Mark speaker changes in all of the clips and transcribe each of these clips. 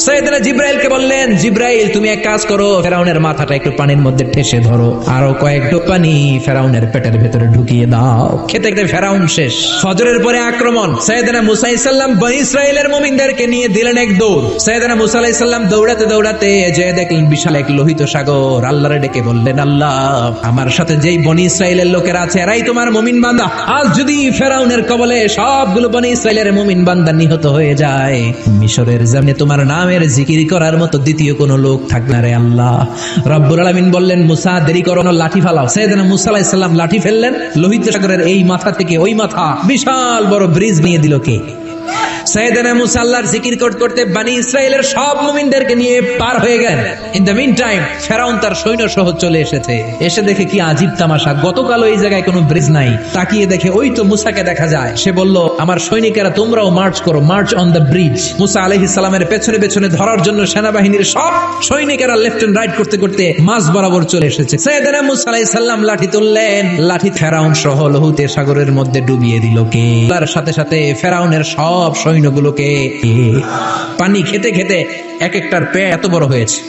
Speaker 1: সাইয়েদনা জিব্রাইলকে বললেন, জিব্রাইল তুমি এক কাজ করো, ফেরাউনের মাথাটা একটু পানির মধ্যে ঠেসে ধরো, আরো কয়েক ঢোক পানি ফেরাউনের পেটের ভেতরে ঢুকিয়ে দাও। খেতে খেতে ফেরাউন শেষ। ফজরের পরে আক্রমণ। সাইয়েদনা মুসা আলাইহিস সালাম বনী ইসরাইলের মুমিনদেরকে নিয়ে দিলেন এক দৌড়। সাইয়েদনা মুসা আলাইহিস সালাম দৌড়াতে দৌড়াতে যে দেখলেন বিশাল এক লোহিত সাগর। আল্লাহরে ডেকে বললেন, আল্লাহ আমার সাথে যেই বনী ইসরাইলের লোকেরা আছে এরাই তোমার মুমিন বান্দা। আজ যদি ফেরাউনের কবলে সবগুলো বনী ইসরাইলের মুমিন বান্দা নিহত হয়ে যায়, মিশরের জমিনে তোমার নামের জিকির করার মতো দ্বিতীয় কোন লোক থাকবে না রে আল্লাহ। রব্বুল আলামিন বললেন, মুসা দেরি করো না, লাঠি ফালাও। সাইয়েদনা মুসা আলাইহিস সালাম লাঠি ফেললেন, লোহিত সাগরের এই মাথা থেকে ওই মাথা বিশাল বড় ব্রিজ নিয়ে দিল কে? সাইয়েদনা মুসা আল্লাহর জিকির করতে করতে বনী ইসরাইলের সব মুমিনদেরকে নিয়ে পার হয়ে গেলেন। ইন দ্য মিন টাইম ফেরাউন তার সৈন্য সহ চলে এসেছে। এসে দেখে কি আজীব তামাশা, গতকাল এই জায়গায় কোনো ব্রিজ নাই, তাকিয়ে দেখে ওই তো মুসাকে দেখা যায়। সে বলল, আমার সৈনিকেরা তোমরাও মার্চ করো, মার্চ অন দ্য ব্রিজ। মুসা আলাইহিস সালামের পেছনে পেছনে ধরার জন্য সেনাবাহিনীর সব সৈনিকেরা লেফট এন্ড রাইট করতে করতে মাঝ বরাবর চলে এসেছে। সাইয়েদনা মুসা আলাইহিস সালাম লাঠি তুললেন, লাঠি ফেরাউন সহ লোহিত সাগরের মধ্যে ডুবিয়ে দিল কে? তার সাথে সাথে ফেরাউনের সব সৈন্যগুলোকে পানি খেতে খেতে এক একটার পেট এত বড় হয়েছে।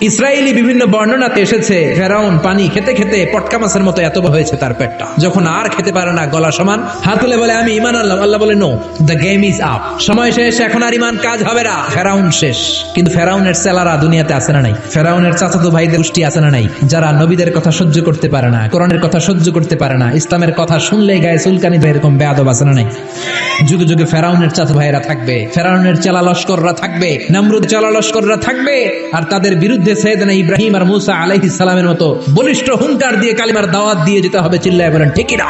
Speaker 1: ইসরায়েলি বিভিন্ন বর্ণনাতে এসেছে ফেরাউন পানি খেতে খেতে পটকা মাছের মতো এত বড় হয়েছে তার পেটটা। যখন আর খেতে পারে না, গলা সমান, হাত তুলে বলে আমি ঈমান আনলাম। আল্লাহ বলে, no, the game is up, সময় শেষ, এখন আর ঈমান কাজ হবে না। ফেরাউন শেষ। কিন্তু ফেরাউনের ছেলেরা দুনিয়াতে আছে না নাই? ফেরাউনের চাচাতো ভাইদের গোষ্ঠী আছে না নাই? যারা নবীদের কথা সহ্য করতে পারে না, কোরআনের কথা সহ্য করতে পারে না, ইসলামের কথা শুনলেই গায়ে চুলকানি দেয়, এরকম বেয়াদব আছে না নাই? যুগে যুগে ফেরাউনের চাচা ভাইরা থাকবে, ফেরাউনের চেলা লস্কররা থাকবে, নমরুদ চেলা লস্কররা থাকবে, আর তাদের বিরুদ্ধে সাইয়েদনা ইব্রাহিম আর মুসা আলাইহিস সালামের মতো বলিষ্ঠ হুঙ্কার দিয়ে কালিমার দাওয়াত দিয়ে যেতে হবে। চিল্লায় বলেন ঠিক না?